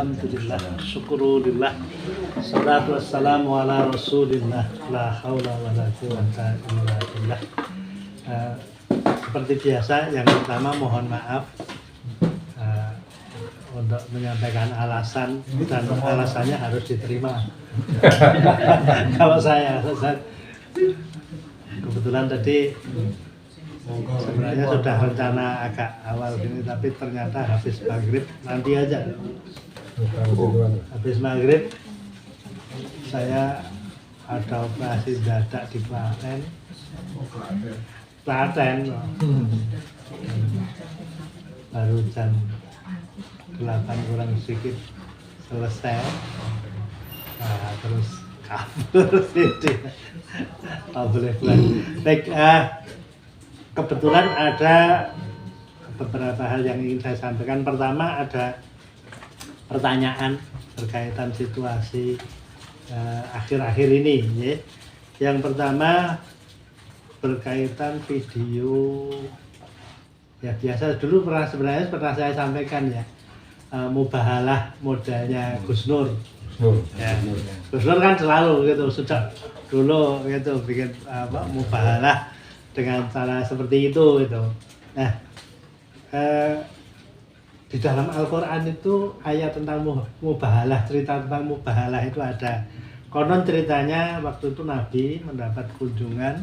Alhamdulillah, syukurulillah, salatu wassalamu ala rasulillah, la hawla wa la quwwata illa billah. Seperti biasa, yang pertama mohon maaf untuk menyampaikan alasan, dan alasannya harus diterima. Kalau saya kebetulan tadi sebenarnya sudah rencana agak awal gini, tapi ternyata habis maghrib, nanti aja habis maghrib saya ada operasi dadak di Klaten, baru jam 8 kurang sedikit selesai. Nah, terus kabur sih, boleh pulang. Baik, kebetulan ada beberapa hal yang ingin saya sampaikan. Pertama, ada pertanyaan berkaitan situasi akhir-akhir ini, ya. Yang pertama berkaitan video, ya biasa dulu sebenarnya pernah saya sampaikan, ya, mubahalah modelnya Gus Nur. Ya, Gus Nur kan selalu gitu, sejak dulu gitu bikin mubahalah dengan cara seperti itu gitu. Nah, di dalam Al-Quran itu ayat tentang mubahalah, cerita tentang mubahalah itu ada. Konon ceritanya waktu itu Nabi mendapat kunjungan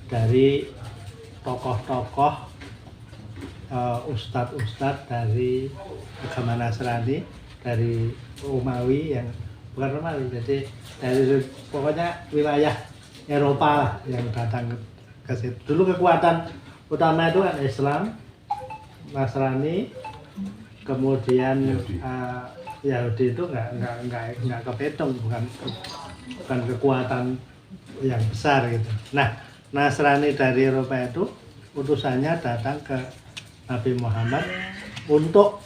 dari tokoh-tokoh ustadz-ustadz dari agama Nasrani, dari Umawi, yang bukan Romawi, jadi dari pokoknya wilayah Eropa lah yang datang ke situ. Dulu kekuatan utama itu kan Islam, Nasrani, kemudian Yahudi itu nggak kepetung, bukan kekuatan yang besar gitu. Nah, Nasrani dari Eropa itu utusannya datang ke Nabi Muhammad untuk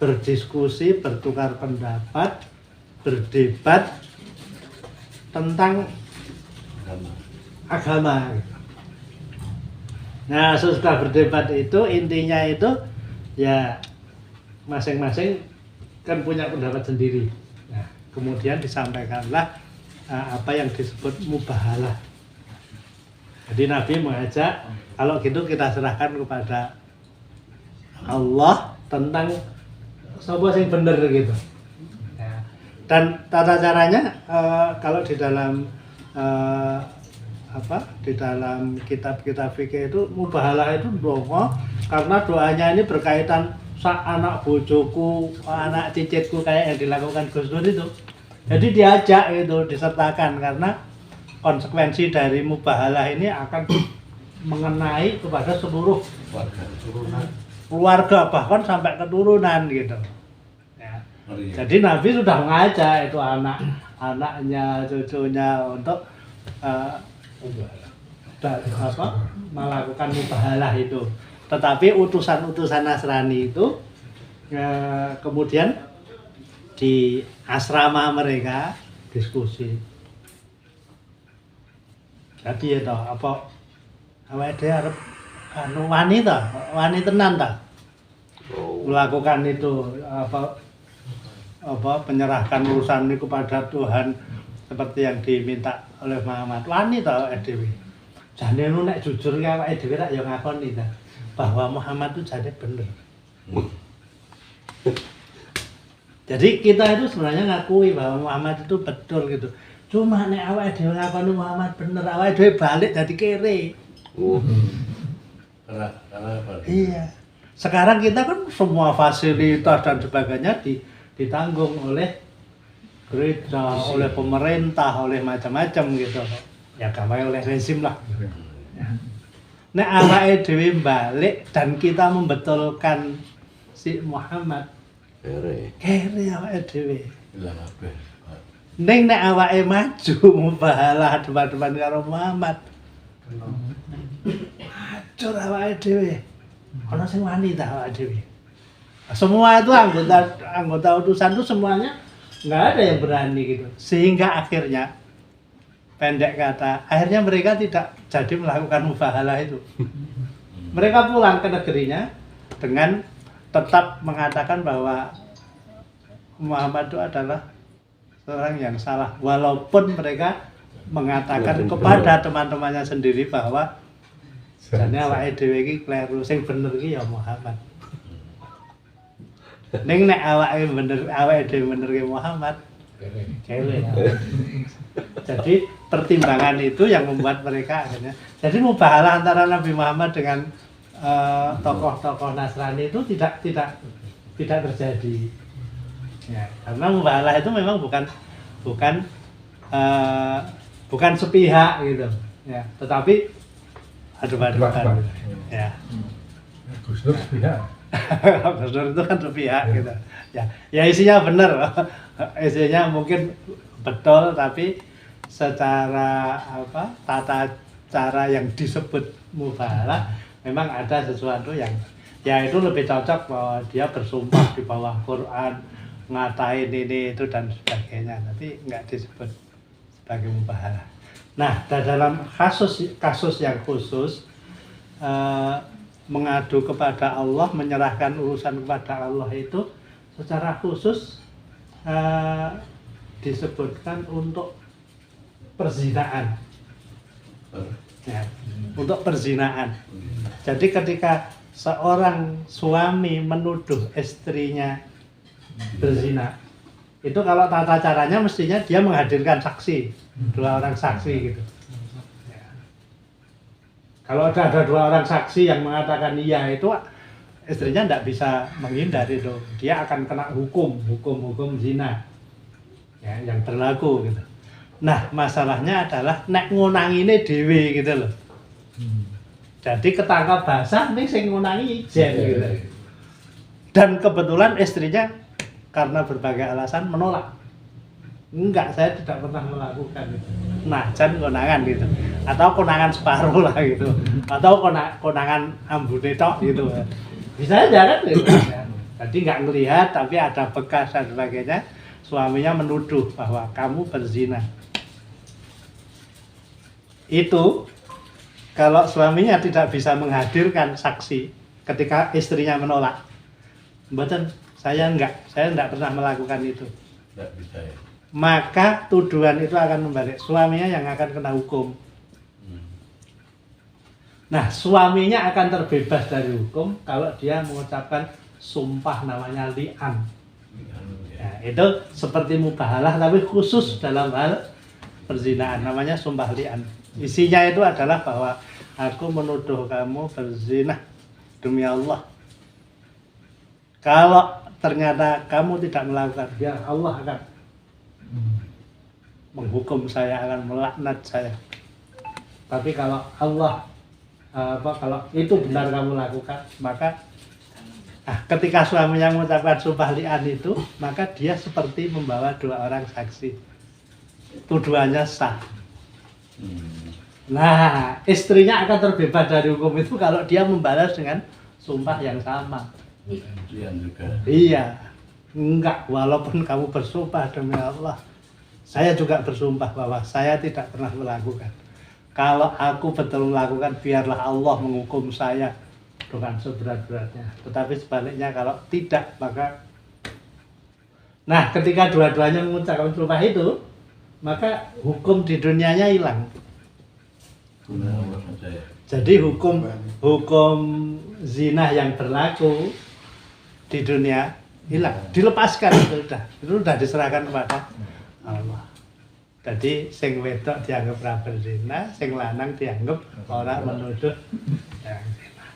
berdiskusi, bertukar pendapat, berdebat tentang agama. Nah, sesudah berdebat itu intinya itu ya masing-masing kan punya pendapat sendiri. Nah, kemudian disampaikanlah apa yang disebut mubahalah. Jadi Nabi mengajak, kalau gitu kita serahkan kepada Allah tentang sapa sing bener gitu. Ya. Dan tata caranya kalau di dalam di dalam kitab-kitab fikih itu mubahalah itu doa, karena doanya ini berkaitan sak anak bojoku, anak cicitku kayak yang dilakukan Gus Nur itu. Jadi diajak itu disertakan, karena konsekuensi dari mubahalah ini akan mengenai kepada seluruh keluarga, bahkan sampai keturunan gitu. Ya. Jadi Nabi sudah mengajak itu anak-anaknya, cucunya untuk melakukan mubahalah itu. Tetapi utusan-utusan Nasrani itu kemudian di asrama mereka diskusi. Jadi ya apa awake dhewe arep wani tenan ta melakukan itu penyerahkan urusan ini kepada Tuhan seperti yang diminta oleh Muhammad. Wani ta awake dhewe. Jane nek jujur ki awake dhewe rak ya ngakoni ta bahwa Muhammad itu jane bener. Jadi kita itu sebenarnya ngakui bahwa Muhammad itu betul gitu. Cuma nek awake dhewe ngakoni Muhammad bener, awake dhewe balik dadi kere. Karena apa? Iya. Sekarang kita kan semua fasilitas dan sebagainya ditanggung oleh gereja, oleh pemerintah, oleh macam-macam gitu. Ya gawe oleh rezim lah. Ya. Nek awake dhewe balik dan kita membetulkan si Muhammad, kere awake dhewe. Ilang kabeh. Ning nek awake maju mubahalah depan-depan karo Muhammad. Hancur awake dhewe. Ana sing wani ta awake dhewe. Semua itu anggota utusan itu semuanya nggak ada yang berani gitu. Sehingga akhirnya pendek kata, akhirnya mereka tidak jadi melakukan mubahalah itu. Mereka pulang ke negerinya dengan tetap mengatakan bahwa Muhammad itu adalah seorang yang salah, walaupun mereka mengatakan kepada teman-temannya sendiri bahwa jane awake dhewe iki kleru, sing bener iki ya Muhammad. Ning nek awake dhewe bener ki Muhammad, kele. Jadi pertimbangan itu yang membuat mereka akhirnya. Jadi mubahalah antara Nabi Muhammad dengan tokoh-tokoh Nasrani itu tidak terjadi. Ya, karena mubahalah itu memang bukan sepihak gitu. Ya, tetapi adu-aduan. Ya. Gus Dur sepihak. Gus Dur itu kan sepihak gitu. Ya isinya benar. Isinya mungkin betul tapi secara tata cara yang disebut mubahalah memang ada sesuatu yang ya itu lebih cocok bahwa dia bersumpah di bawah Quran ngatain ini itu dan sebagainya, tapi nggak disebut sebagai mubahalah. Nah, dalam kasus yang khusus mengadu kepada Allah, menyerahkan urusan kepada Allah itu secara khusus disebutkan untuk perzinaan. Ya, untuk perzinaan. Jadi ketika seorang suami menuduh istrinya berzina, itu kalau tata caranya mestinya dia menghadirkan saksi, 2 orang saksi gitu. Ya. Kalau ada 2 orang saksi yang mengatakan iya, itu istrinya tidak bisa menghindar itu, dia akan kena hukum zina ya, yang berlaku gitu. Nah, masalahnya adalah nek ngunangine dhewe gitu loh. Jadi ketangkap basah nih sing ngunangi ijen gitu. Dan kebetulan istrinya karena berbagai alasan menolak. Enggak, saya tidak pernah melakukan itu. Nah, jan konangan gitu. Atau konangan separuh lah gitu. Atau konangan ambune tok gitu. Bisa aja kan gitu. Jadi nggak ngelihat tapi ada bekas dan sebagainya. Suaminya menuduh bahwa kamu berzina. Itu kalau suaminya tidak bisa menghadirkan saksi ketika istrinya menolak, mboten, saya enggak pernah melakukan itu. Tidak bisa ya. Maka tuduhan itu akan membalik, suaminya yang akan kena hukum. Nah, suaminya akan terbebas dari hukum kalau dia mengucapkan sumpah namanya li'an. Ya, itu seperti mubahalah tapi khusus dalam hal perzinaan, namanya sumpah li'an. Isinya itu adalah bahwa aku menuduh kamu berzina demi Allah. Kalau ternyata kamu tidak melakukan, biar Allah akan menghukum saya, akan melaknat saya. Tapi kalau Allah kalau itu benar kamu lakukan, maka ketika suaminya mengucapkan sumpah li'an itu, maka dia seperti membawa 2 orang saksi. Tuduhannya sah. Nah, istrinya akan terbebas dari hukum itu kalau dia membalas dengan sumpah yang sama. Lian juga. Iya, enggak, walaupun kamu bersumpah demi Allah, saya juga bersumpah bahwa saya tidak pernah melakukan. Kalau aku betul melakukan, biarlah Allah menghukum saya dengan seberat-beratnya. Tetapi sebaliknya kalau tidak, maka nah, ketika dua-duanya mengucapkan sumpah itu, maka hukum di dunianya hilang. Jadi hukum zina yang berlaku di dunia hilang, dilepaskan itu sudah diserahkan kepada Allah. Jadi sing wedok dianggap ra berzina, sing lanang dianggap ora menuduh yang zina.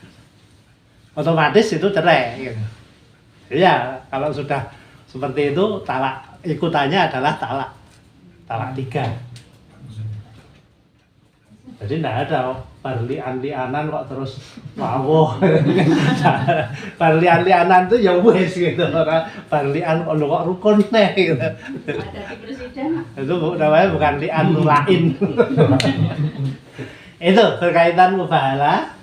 Otomatis itu cerai gitu. Iya, kalau sudah seperti itu talak, ikutannya adalah talak 3. Jadi tidak ada parlian-lianan kok terus mawuh. Parlian-lianan itu ya wis gitu, ora parlian kok rukun nih gitu. Ada di presiden. Itu namanya bukan lian, lain. Itu berkaitan mubahalah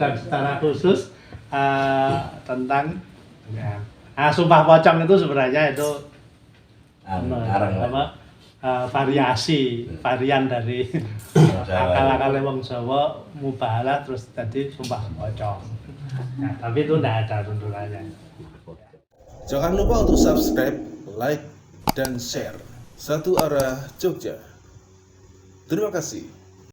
dan secara khusus tentang sumpah pocong itu sebenarnya itu varian dari akal-akal wong Jawa mubahalah terus tadi sumpah pocong. Nah, tapi itu tidak ada tuntunannya. Jangan lupa untuk subscribe, like dan share. Satu Arah Jogja. Terima kasih.